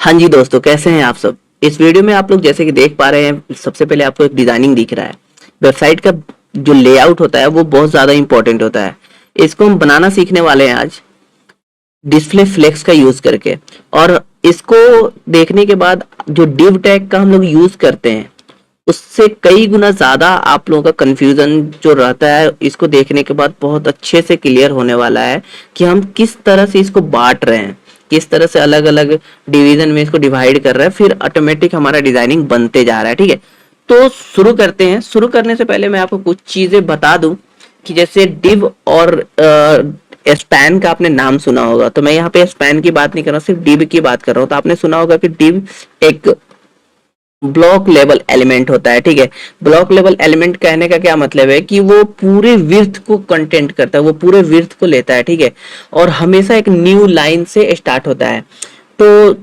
हाँ जी दोस्तों, कैसे हैं आप सब। इस वीडियो में आप लोग जैसे कि देख पा रहे हैं, सबसे पहले आपको एक डिजाइनिंग दिख रहा है। वेबसाइट का जो लेआउट होता है वो बहुत ज्यादा इंपॉर्टेंट होता है। इसको हम बनाना सीखने वाले हैं आज डिस्प्ले फ्लेक्स का यूज करके। और इसको देखने के बाद जो डिव टैग का हम लोग यूज करते हैं उससे कई गुना ज्यादा आप लोगों का कंफ्यूजन जो रहता है, इसको देखने के बाद बहुत अच्छे से क्लियर होने वाला है कि हम किस तरह से इसको बांट रहे हैं, किस तरह से अलग अलग डिवीजन में इसको डिवाइड कर रहे हैं, फिर ऑटोमेटिक हमारा डिजाइनिंग बनते जा रहा है। ठीक है, तो शुरू करते हैं। शुरू करने से पहले मैं आपको कुछ चीजें बता दूं कि जैसे डिव और स्पैन का आपने नाम सुना होगा, तो मैं यहाँ पे स्पैन की बात नहीं कर रहा हूँ, सिर्फ डिव की बात कर रहा हूँ। तो आपने सुना होगा कि डिव एक ब्लॉक लेवल एलिमेंट होता है। ठीक है, ब्लॉक लेवल एलिमेंट कहने का क्या मतलब है कि वो पूरे विड्थ को कंटेंट करता है, वो पूरे विड्थ को लेता है। ठीक है, और हमेशा एक न्यू लाइन से स्टार्ट होता है। तो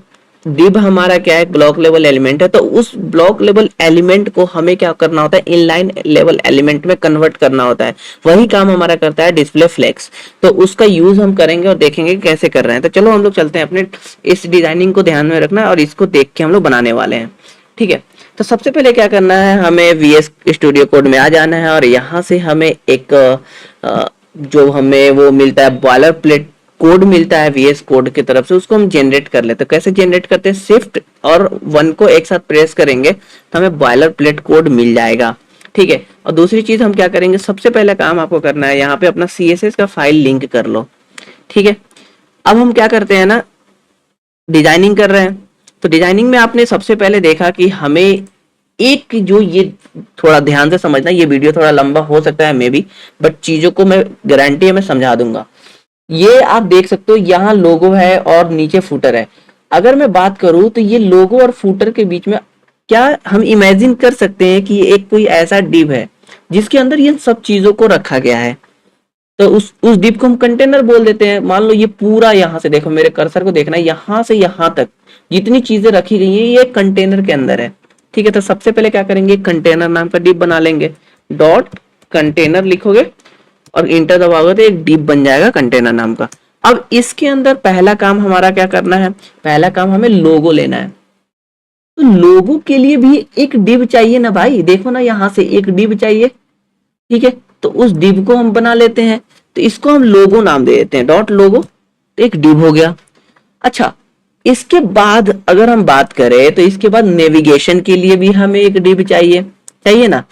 डिव हमारा क्या है, ब्लॉक लेवल एलिमेंट है। तो उस ब्लॉक लेवल एलिमेंट को हमें क्या करना होता है, इनलाइन लेवल एलिमेंट में कन्वर्ट करना होता है। वही काम हमारा करता है डिस्प्ले फ्लेक्स। तो उसका यूज हम करेंगे और देखेंगे कैसे कर रहे हैं। तो चलो हम लोग चलते हैं, अपने इस डिजाइनिंग को ध्यान में रखना और इसको देख के हम लोग बनाने वाले हैं। ठीक है, तो सबसे पहले क्या करना है, हमें VS स्टूडियो कोड में आ जाना है और यहाँ से हमें एक जो हमें वो मिलता है बॉयलर प्लेट कोड मिलता है VS कोड की तरफ से, उसको हम जनरेट कर लेते हैं। कैसे जनरेट करते हैं, शिफ्ट और 1 को एक साथ प्रेस करेंगे तो हमें बॉयलर प्लेट कोड मिल जाएगा। ठीक है, और दूसरी चीज हम क्या करेंगे, सबसे पहला काम आपको करना है, यहाँ पे अपना CSS का फाइल लिंक कर लो। ठीक है, अब हम क्या करते हैं ना, डिजाइनिंग कर रहे हैं। तो डिजाइनिंग में आपने सबसे पहले देखा कि हमें एक जो ये थोड़ा ध्यान से समझना, ये वीडियो थोड़ा लंबा हो सकता है मे बी, बट चीजों को मैं गारंटी है मैं समझा दूंगा। ये आप देख सकते हो, यहाँ लोगो है और नीचे फुटर है। अगर मैं बात करूं तो ये लोगो और फुटर के बीच में क्या हम इमेजिन कर सकते हैं कि एक कोई ऐसा डिव है जिसके अंदर ये सब चीजों को रखा गया है। तो उस डिव को हम कंटेनर बोल देते हैं। मान लो ये पूरा, यहाँ से देखो, मेरे कर्सर को देखना है, यहाँ से यहाँ तक जितनी चीजें रखी गई है ये कंटेनर के अंदर है। ठीक है, तो सबसे पहले क्या करेंगे, कंटेनर नाम का डिव बना लेंगे। डॉट कंटेनर लिखोगे और इंटर दबाओगे तो एक डिव बन जाएगा कंटेनर नाम का। अब इसके अंदर पहला काम हमारा क्या करना है, पहला काम हमें लोगो लेना है। तो लोगो के लिए भी एक डिव चाहिए ना भाई, देखो ना यहाँ से एक डिव चाहिए। ठीक है, तो उस डिव को हम बना लेते हैं। तो इसको हम लोगो नाम दे देते हैं, डॉट लोगो, तो एक डिव हो गया। अच्छा, इसके बाद अगर हम बात करें तो इसके बाद नेविगेशन के लिए भी हमें एक डिव चाहिए, चाहिए ना।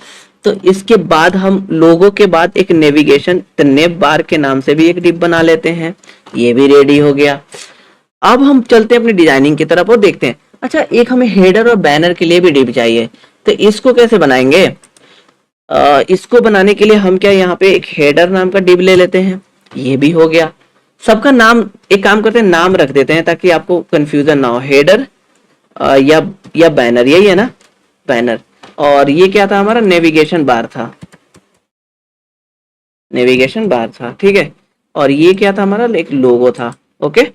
तो इसके बाद हम लोगो के बाद एक नेविगेशन, तो नेव बार के नाम से भी एक डिव बना लेते हैं। ये भी रेडी हो गया। अब हम चलते हैं अपनी डिजाइनिंग की तरफ और देखते हैं। अच्छा, एक हमें हेडर और बैनर के लिए भी डिव चाहिए, तो इसको कैसे बनाएंगे। इसको बनाने के लिए हम क्या, यहाँ पे एक हेडर नाम का डिव ले लेते हैं। ये भी हो गया। सबका नाम, एक काम करते हैं, नाम रख देते हैं ताकि आपको कंफ्यूजन ना हो। हेडर या बैनर, यही है ना, बैनर। और ये क्या था हमारा, नेविगेशन बार था, नेविगेशन बार था। ठीक है, और ये क्या था हमारा, एक लोगो था। ओके,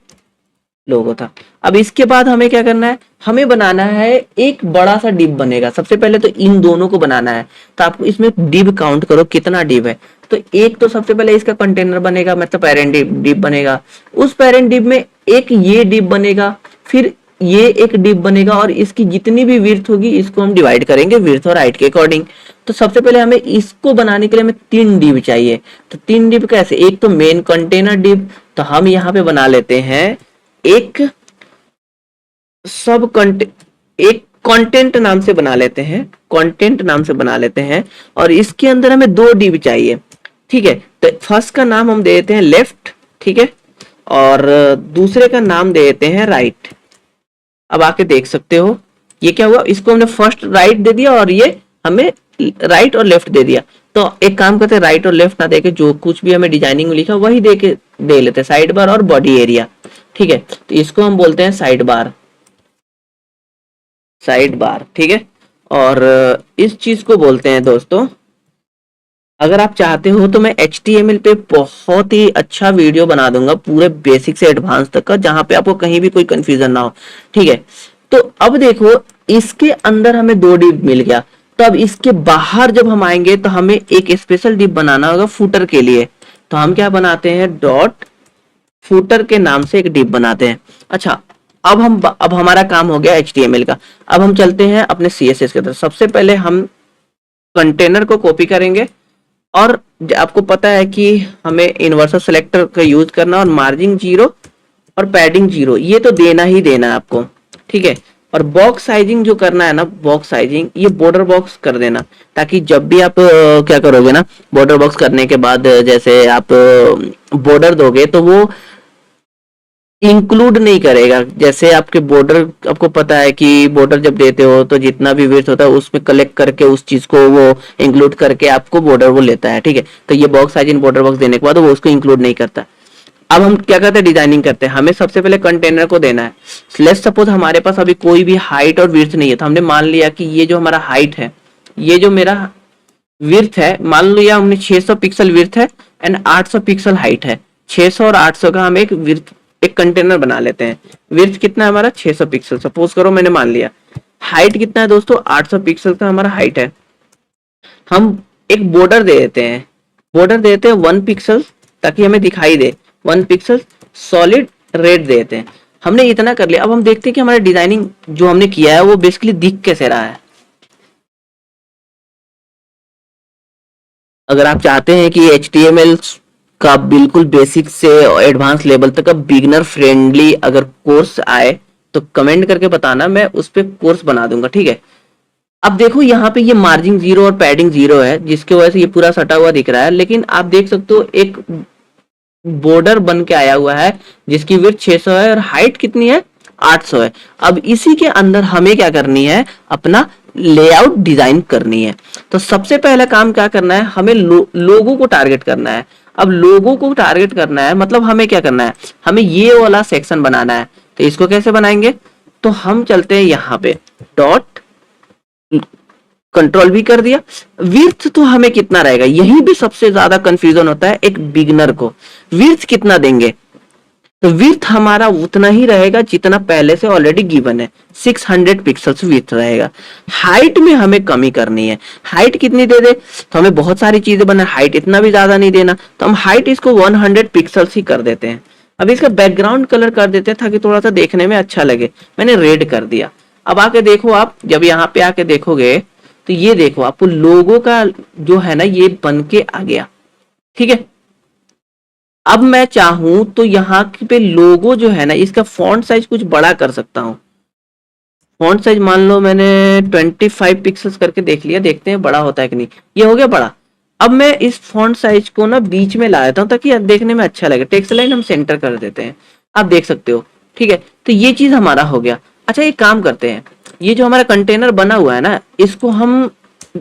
लोगो था। अब इसके बाद हमें क्या करना है, हमें बनाना है एक बड़ा सा डिव बनेगा। सबसे पहले तो इन दोनों को बनाना है, तो आपको इसमें डिव काउंट करो कितना डिव है। तो एक तो सबसे पहले इसका कंटेनर बनेगा, मतलब पेरेंट डिव बनेगा। उस पेरेंट डिव में एक ये डिव बनेगा, फिर ये एक डिव बनेगा, और इसकी जितनी भी विड्थ होगी इसको हम डिवाइड करेंगे विड्थ और हाइट के अकॉर्डिंग। तो सबसे पहले हमें इसको बनाने के लिए हमें 3 डिव चाहिए। तो 3 डिव कैसे, एक तो मेन कंटेनर डिव, तो हम यहाँ पे बना लेते हैं एक सब एक कंटेंट नाम से बना लेते हैं, कंटेंट नाम से बना लेते हैं। और इसके अंदर हमें 2 डिव चाहिए। ठीक है, तो फर्स्ट का नाम हम दे देते हैं लेफ्ट। ठीक है, और दूसरे का नाम दे देते हैं राइट। अब आके देख सकते हो ये क्या हुआ, इसको हमने फर्स्ट राइट दे दिया और ये हमें राइट और लेफ्ट दे दिया। तो एक काम करते हैं, राइट और लेफ्ट ना देके जो कुछ भी हमें डिजाइनिंग में लिखा वही दे लेते हैं, साइड बार और बॉडी एरिया। ठीक है, तो इसको हम बोलते हैं साइड बार, साइड बार। ठीक है, और इस चीज को बोलते हैं दोस्तों, अगर आप चाहते हो तो मैं HTML पे बहुत ही अच्छा वीडियो बना दूंगा पूरे बेसिक से एडवांस तक का, जहां पे आपको कहीं भी कोई कंफ्यूजन ना हो। ठीक है, तो अब देखो इसके अंदर हमें 2 डिव मिल गया। तो अब इसके बाहर जब हम आएंगे तो हमें एक स्पेशल डिव बनाना होगा फुटर के लिए। तो हम क्या बनाते हैं, डॉट फुटर के नाम से एक डिव बनाते हैं। अच्छा, अब हमारा काम हो गया HTML का। अब हम चलते हैं अपने CSS की तरफ। सबसे पहले हम कंटेनर को कॉपी करेंगे, और आपको पता है कि हमें इन्वर्टर सेलेक्टर का यूज करना, और मार्जिन 0 और पैडिंग 0 ये तो देना ही देना है आपको, ठीक है। और बॉक्स साइजिंग जो करना है ना, बॉक्स साइजिंग ये बॉर्डर बॉक्स कर देना, ताकि जब भी आप क्या करोगे ना, बॉर्डर बॉक्स करने के बाद जैसे आप बॉर्डर दोगे तो वो इंक्लूड नहीं करेगा। जैसे आपके बॉर्डर, आपको पता है कि बॉर्डर जब देते हो तो जितना भी विड्थ होता है उसमें कलेक्ट करके उस चीज को वो इंक्लूड करके आपको बॉर्डर वो लेता है, ठीक है। तो ये box size in border box देने के बाद वो उसको इंक्लूड नहीं करता। अब हम क्या करते हैं, डिजाइनिंग करते हैं। हमें सबसे पहले कंटेनर को देना है। लेट्स सपोज हमारे पास अभी कोई भी हाइट और विड्थ नहीं है, तो हमने मान लिया कि ये जो हमारा हाइट है, ये जो मेरा विड्थ है, मान लिया हमने 600 पिक्सल विड्थ है एंड 800 पिक्सल हाइट है। 600 और 800 का हम एक विड्थ, एक कंटेनर बना लेते हैं। विड्थ कितना है हमारा 600 पिक्सल, सपोज करो मैंने मान लिया। हाइट कितना है दोस्तों 800 पिक्सल का हमारा हाइट है। हम एक बॉर्डर दे देते हैं, बॉर्डर देते हैं 1 पिक्सल, ताकि हमें दिखाई दे 1 पिक्सल। सॉलिड रेड देते हैं। हमने इतना कर लिया। अब हम देखते हैं कि हमारा डिजाइनिंग जो हमने किया है वो बेसिकली दिख कैसे रहा है। अगर आप चाहते हैं कि HTML का बिल्कुल बेसिक से एडवांस लेवल तक का बिगिनर फ्रेंडली अगर कोर्स आए तो कमेंट करके बताना, मैं उस पर कोर्स बना दूंगा, ठीक है। अब देखो यहाँ पे ये मार्जिन 0 और पैडिंग 0 है, जिसकी वजह से ये पूरा सटा हुआ दिख रहा है। लेकिन आप देख सकते हो एक बॉर्डर बन के आया हुआ है जिसकी विड्थ 600 है और हाइट कितनी है 800 है। अब इसी के अंदर हमें क्या करनी है, अपना लेआउट डिजाइन करनी है। तो सबसे पहला काम क्या करना है, हमें लोगों को टारगेट करना है। अब लोगों को टारगेट करना है मतलब हमें क्या करना है, हमें ये वाला सेक्शन बनाना है। तो इसको कैसे बनाएंगे, तो हम चलते हैं यहाँ पे, डॉट कंट्रोल भी कर दिया। विड्थ तो हमें कितना रहेगा, यही भी सबसे ज्यादा कंफ्यूजन होता है एक बिगनर को, विड्थ कितना देंगे। तो विड्थ हमारा उतना ही रहेगा जितना पहले से ऑलरेडी गिवन है, 600 पिक्सल्स विड्थ रहेगा। हाइट में हमें कमी करनी है। हाइट कितनी दे दे, तो हमें बहुत सारी चीजें बना, हाइट इतना भी ज्यादा नहीं देना, तो हम हाइट इसको 100 पिक्सल्स ही कर देते हैं। अब इसका बैकग्राउंड कलर कर देते हैं ताकि थोड़ा सा देखने में अच्छा लगे। मैंने रेड कर दिया। अब आके देखो, आप जब यहाँ पे आके देखोगे तो ये देखो आपको लोगो का जो है ना ये बन के आ गया, ठीक है। अब मैं चाहूं तो यहाँ पे लोगो जो है ना इसका फॉन्ट साइज कुछ बड़ा कर सकता हूँ। फॉन्ट साइज मान लो मैंने 25 पिक्सल्स करके देख लिया, देखते हैं बड़ा होता है कि नहीं। ये हो गया बड़ा। अब मैं इस फॉन्ट साइज को ना बीच में ला देता हूँ ताकि देखने में अच्छा लगे। टेक्स्ट लाइन हम सेंटर कर देते हैं, आप देख सकते हो, ठीक है। तो ये चीज हमारा हो गया। अच्छा एक काम करते हैं, ये जो हमारा कंटेनर बना हुआ है ना इसको हम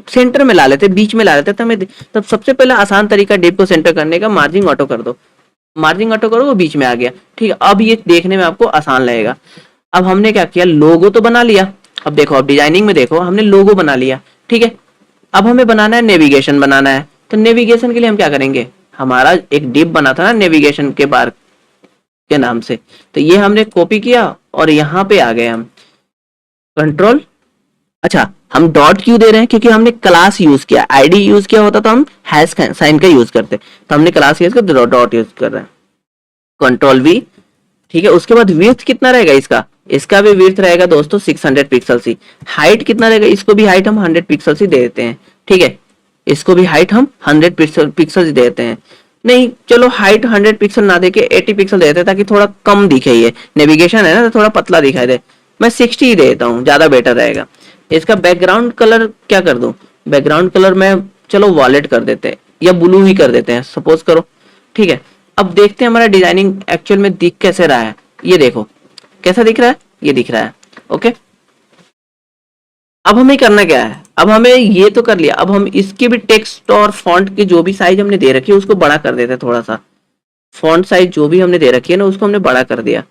सेंटर में ला लेते, बीच में ला लेते। तो हमें तब सबसे पहला आसान तरीका डिव को सेंटर करने का, मार्जिन ऑटो कर दो, मार्जिन ऑटो करो वो बीच में आ गया, ठीक है। अब ये देखने में आपको आसान लगेगा। अब हमने क्या किया, लोगो तो बना लिया। अब देखो, अब डिजाइनिंग में देखो हमने लोगो बना लिया, ठीक है। अब हमें बनाना है नेविगेशन बनाना है। तो नेविगेशन के लिए हम क्या करेंगे, हमारा एक डिव बना था ना नेविगेशन के बार के नाम से, तो ये हमने कॉपी किया और यहाँ पे आ गए हम, कंट्रोल। अच्छा हम डॉट क्यों दे रहे हैं, क्योंकि हमने क्लास यूज किया, आईडी यूज किया होता तो हम हैश साइन का यूज करते, तो हमने क्लास यूज कर डॉट यूज कर रहे हैं, कंट्रोल वी, ठीक है। उसके बाद विड्थ कितना रहेगा इसका, इसका भी विड्थ रहेगा दोस्तों 600 पिक्सल ही। हाइट कितना रहेगा, इसको भी हाइट हम 100 पिक्सल ही दे देते हैं, ठीक है। इसको भी हाइट हम 100 पिक्सल दे देते हैं। नहीं चलो हाइट 100 पिक्सल ना देके 80 पिक्सल दे देते हैं ताकि थोड़ा कम दिखे, ये नेविगेशन है ना तो थोड़ा पतला दिखाई दे। मैं 60 ही दे देता हूँ, ज्यादा बेटर रहेगा। इसका बैकग्राउंड कलर क्या कर दूं, बैकग्राउंड कलर में चलो वॉलेट कर देते हैं या ब्लू ही कर देते हैं सपोज करो, ठीक है। अब देखते हैं हमारा डिजाइनिंग एक्चुअल में दिख कैसे रहा है। ये देखो कैसा दिख रहा है, ये दिख रहा है, ओके। अब हमें करना क्या है, अब हमें ये तो कर लिया, अब हम इसके भी टेक्स्ट और फॉन्ट की जो भी साइज हमने दे रखी है उसको बड़ा कर देते हैं थोड़ा सा। फॉन्ट साइज जो भी हमने दे रखी है ना उसको हमने बड़ा कर दिया।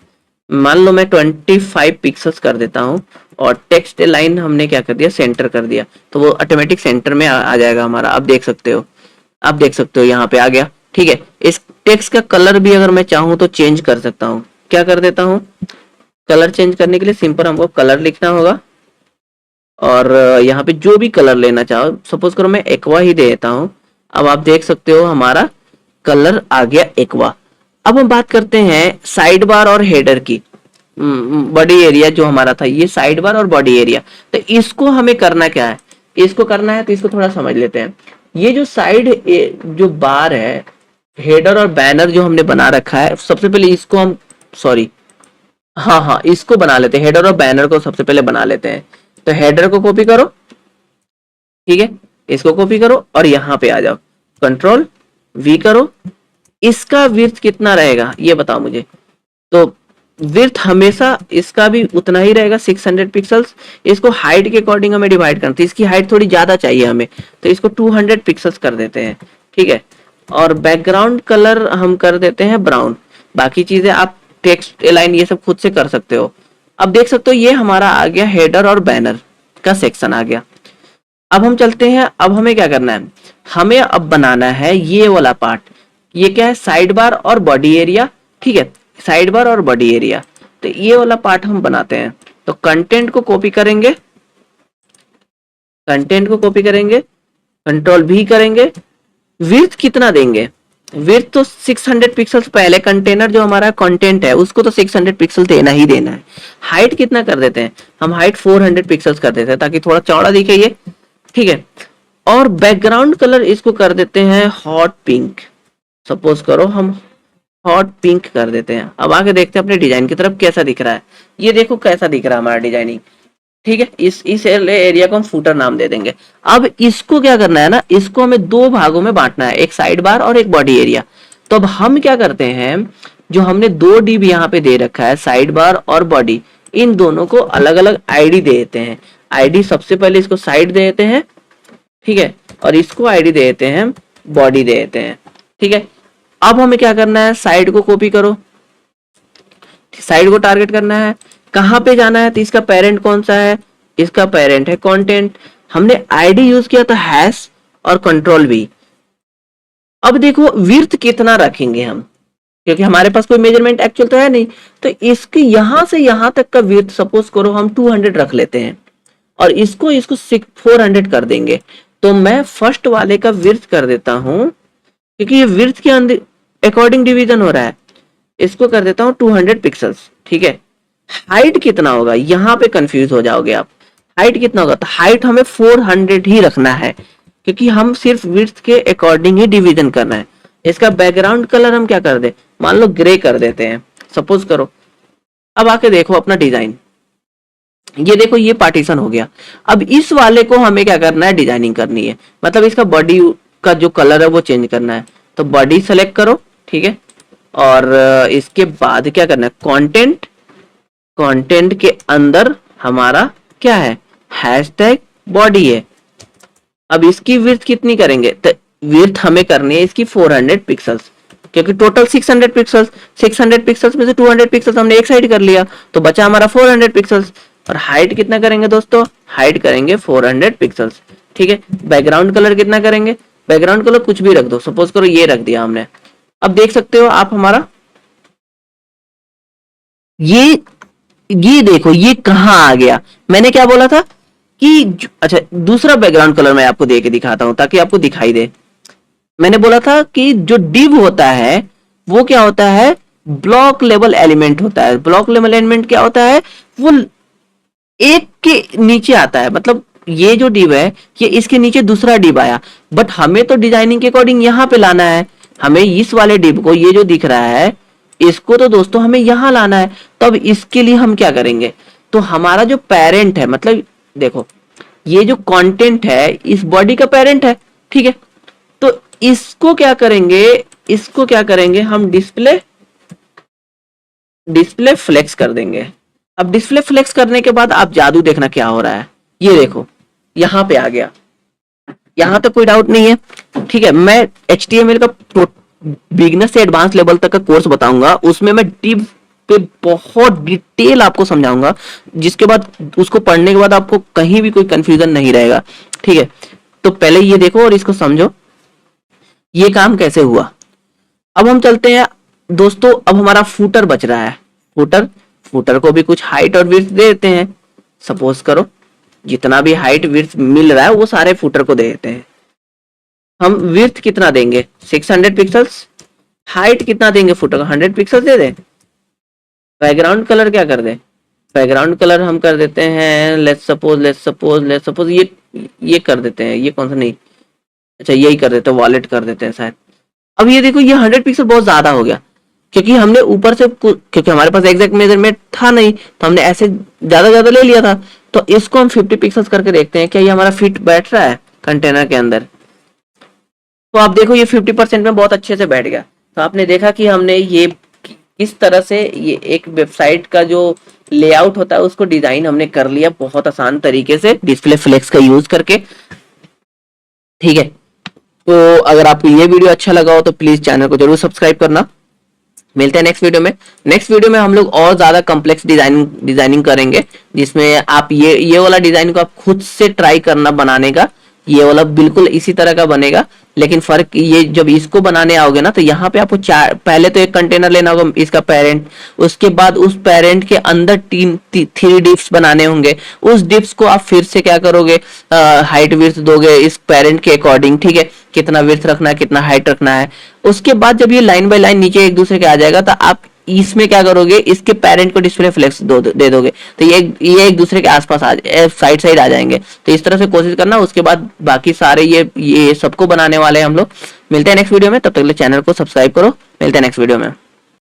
मान लो मैं 25 पिक्सल्स कर देता हूँ और टेक्स्ट लाइन हमने क्या कर दिया, सेंटर कर दिया, तो वो ऑटोमेटिक सेंटर में आ जाएगा हमारा। आप देख सकते हो, आप देख सकते हो यहाँ पे आ गया, ठीक है। इस टेक्स्ट का कलर भी अगर मैं चाहूँ तो चेंज कर सकता हूँ। क्या कर देता हूँ, कलर चेंज करने के लिए सिंपल हमको कलर लिखना होगा और यहाँ पे जो भी कलर लेना चाहो, सपोज करो मैं एक्वा ही दे देता हूँ। अब आप देख सकते हो हमारा कलर आ गया एक्वा। अब हम बात करते हैं साइड बार और हेडर की। बॉडी एरिया जो हमारा था, ये साइड बार और बॉडी एरिया। तो इसको हमें करना क्या है, इसको करना है तो इसको थोड़ा समझ लेते हैं। ये जो साइड जो बार है, हेडर और बैनर जो हमने बना रखा है, सबसे पहले इसको हम, सॉरी, हाँ हाँ, इसको बना लेते हैं, हेडर और बैनर को सबसे पहले बना लेते हैं। तो हेडर को कॉपी करो, ठीक है, इसको कॉपी करो और यहाँ पे आ जाओ, कंट्रोल वी करो। इसका विड्थ कितना रहेगा ये बताओ मुझे। तो विड्थ हमेशा इसका भी उतना ही रहेगा, 600 पिक्सल्स। इसको हाइट के अकॉर्डिंग हमें डिवाइड करना, तो इसकी हाइट थोड़ी ज्यादा चाहिए हमें, तो इसको 200 पिक्सल्स कर देते हैं, ठीक है। और बैकग्राउंड कलर हम कर देते हैं ब्राउन। बाकी चीजें आप टेक्स्ट लाइन ये सब खुद से कर सकते हो। अब देख सकते हो ये हमारा आ गया हेडर और बैनर का सेक्शन आ गया। अब हम चलते हैं, अब हमें क्या करना है, हमें अब बनाना है ये वाला पार्ट। ये क्या है, साइड बार और बॉडी एरिया, ठीक है, साइड बार और बॉडी एरिया। तो ये वाला पार्ट हम बनाते हैं। तो कंटेंट को कॉपी करेंगे, कंटेंट को कॉपी करेंगे, कंट्रोल भी करेंगे। विड्थ कितना देंगे, विड्थ तो 600 पिक्सल्स, पहले कंटेनर जो हमारा कंटेंट है उसको तो 600 पिक्सल देना ही देना है। हाइट कितना कर देते हैं हम, हाइट 400 पिक्सल्स कर देते हैं ताकि थोड़ा चौड़ा दिखे ये, ठीक है। और बैकग्राउंड कलर इसको कर देते हैं हॉट पिंक, सपोज करो हम हॉट पिंक कर देते हैं। अब आगे देखते हैं अपने डिजाइन की तरफ कैसा दिख रहा है। ये देखो कैसा दिख रहा है हमारा डिजाइनिंग, ठीक है। इस एरिया को हम फूटर नाम दे देंगे। अब इसको क्या करना है ना, इसको हमें दो भागों में बांटना है, एक साइड बार और एक बॉडी एरिया। तो अब हम क्या करते हैं, जो हमने दो डिव यहाँ पे दे रखा है, साइड बार और बॉडी, इन दोनों को अलग अलग आईडी दे देते हैं। आईडी सबसे पहले इसको साइड दे देते हैं, ठीक है, और इसको आईडी दे देते हैं बॉडी दे देते हैं, ठीक है। अब हमें क्या करना है, साइड को कॉपी करो, साइड को टारगेट करना है, कहां पे जाना है, तो इसका पेरेंट कौन सा है, इसका पेरेंट है कंटेंट। हमने आईडी यूज किया था हैश और कंट्रोल भी। अब देखो विड्थ कितना रखेंगे हम, क्योंकि हमारे पास कोई मेजरमेंट एक्चुअल तो है नहीं। तो इसके यहां से यहां तक का विड्थ सपोज करो हम 200 रख लेते हैं, और इसको इसको 400 कर देंगे। तो मैं फर्स्ट वाले का विड्थ कर देता हूं, क्योंकि ये विड्थ के अंदर अकॉर्डिंग डिवीजन हो रहा है, इसको कर देता हूं 200 पिक्सल्स, ठीक है। हाइट कितना होगा, यहां पे कंफ्यूज हो जाओगे आप, हाइट कितना होगा, तो हाइट हमें 400 ही रखना है, क्योंकि हम सिर्फ विड्थ के अकॉर्डिंग ही डिवीजन करना है। इसका बैकग्राउंड कलर हम क्या कर दे, मान लो ग्रे कर देते हैं, सपोज करो। अब आके देखो अपना डिजाइन, ये देखो ये पार्टीशन हो गया। अब इस वाले को हमें क्या करना है, डिजाइनिंग करनी है, मतलब इसका बॉडी का जो कलर है वो चेंज करना है। तो बॉडी सेलेक्ट करो, ठीक है, और इसके बाद क्या करना है, कंटेंट, कंटेंट के अंदर हमारा क्या है, हैशटैग बॉडी है। अब इसकी विड्थ कितनी करेंगे, तो विड्थ हमें करनी है इसकी 400 पिक्सल्स, क्योंकि टोटल 600 पिक्सल्स, 600 पिक्सल्स में से 200 पिक्सल्स हमने एक साइड कर लिया, तो बचा हमारा 400 पिक्सल्स। और हाइट कितना करेंगे दोस्तों, हाइट करेंगे 400 पिक्सल्स, ठीक है। बैकग्राउंड कलर कितना करेंगे, बैकग्राउंड कलर कुछ भी रख दो, सपोज करो ये रख दिया हमने। अब देख सकते हो आप हमारा ये ये देखो ये कहाँ आ गया। मैंने क्या बोला था कि अच्छा दूसरा बैकग्राउंड कलर मैं आपको दे के दिखाता हूं ताकि आपको दिखाई दे। मैंने बोला था कि जो डिव होता है वो क्या होता है, ब्लॉक लेवल एलिमेंट होता है। ब्लॉक लेवल एलिमेंट क्या होता है, वो एक के नीचे आता है, मतलब ये जो डिव है ये इसके नीचे दूसरा डिव आया, बट हमें तो डिजाइनिंग के अकॉर्डिंग यहाँ पे लाना है। हमें इस वाले डिव को, ये जो दिख रहा है इसको तो दोस्तों हमें यहां लाना है। तो अब इसके लिए हम क्या करेंगे, तो हमारा जो पेरेंट है, मतलब देखो ये जो कंटेंट है इस बॉडी का पेरेंट है, ठीक है। तो इसको क्या करेंगे, इसको क्या करेंगे हम, डिस्प्ले, डिस्प्ले फ्लेक्स कर देंगे। अब डिस्प्ले फ्लेक्स करने के बाद आप जादू देखना क्या हो रहा है, ये देखो यहां पे आ गया, यहां तक कोई डाउट नहीं है, ठीक है। मैं HTML का बिगनर से एडवांस लेवल तक का कोर्स बताऊंगा, उसमें मैं डीप पे बहुत डिटेल आपको समझाऊंगा, जिसके बाद उसको पढ़ने के बाद आपको कहीं भी कोई कंफ्यूजन नहीं रहेगा, ठीक है। तो पहले ये देखो और इसको समझो ये काम कैसे हुआ। अब हम चलते हैं दोस्तों, अब हमारा फूटर बच रहा है। फूटर, फूटर को भी कुछ हाइट और विड्थ दे देते हैं। सपोज करो जितना भी हाइट विड्थ मिल रहा है वो सारे फूटर को दे देते हैं। हम विड्थ कितना देंगे, 600 पिक्सल्स। हाइट कितना देंगे फुटर का, 100 पिक्सल दे दें, बैकग्राउंड कलर क्या कर दे, बैकग्राउंड कलर हम कर देते हैं लेट्स सपोज ये कर देते हैं, ये कौन सा, नहीं अच्छा यही कर देते हैं, वॉलेट कर देते हैं शायद। अब ये देखो ये 100 पिक्सल बहुत ज्यादा हो गया, क्योंकि हमने ऊपर से क्योंकि हमारे पास एग्जैक्ट मेजरमेंट था नहीं, तो हमने ऐसे ज्यादा ज्यादा ले लिया था। तो इसको हम 50 पिक्सल्स करके देखते हैं क्या ये हमारा फिट बैठ रहा है कंटेनर के अंदर। तो आप देखो ये 50% में बहुत अच्छे से बैठ गया। तो आपने देखा कि हमने ये किस तरह से ये एक वेबसाइट का जो लेआउट होता है उसको डिजाइन हमने कर लिया बहुत आसान तरीके से डिस्प्ले फ्लेक्स का यूज करके। ठीक है, तो अगर आपको ये वीडियो अच्छा लगा हो तो प्लीज चैनल को जरूर सब्सक्राइब करना। मिलते हैं नेक्स्ट वीडियो में। नेक्स्ट वीडियो में हम लोग और ज्यादा कॉम्प्लेक्स डिजाइनिंग करेंगे, जिसमें आप ये वाला डिजाइन को आप खुद से ट्राई करना बनाने का। ये वाला बिल्कुल इसी तरह का बनेगा, लेकिन फर्क ये जब इसको बनाने आओगे ना तो यहाँ पे आपको चार, पहले तो एक कंटेनर लेना होगा इसका पेरेंट, उसके बाद उस पेरेंट के अंदर 3 डिप्स बनाने होंगे। उस डिप्स को आप फिर से क्या करोगे, हाइट विड्थ दोगे इस पेरेंट के अकॉर्डिंग, ठीक है, कितना विड्थ रखना है कितना हाइट रखना है। उसके बाद जब ये लाइन बाय लाइन नीचे एक दूसरे के आ जाएगा तो आप इसमें क्या करोगे, इसके पेरेंट को डिस्प्ले फ्लेक्स दे दोगे, तो ये एक दूसरे के आसपास साइड साइड आ जाएंगे। तो इस तरह से कोशिश करना, उसके बाद बाकी सारे ये सबको बनाने वाले हैं हम लोग। मिलते हैं नेक्स्ट वीडियो में, तब तक के लिए चैनल को सब्सक्राइब करो। मिलते हैं नेक्स्ट वीडियो में।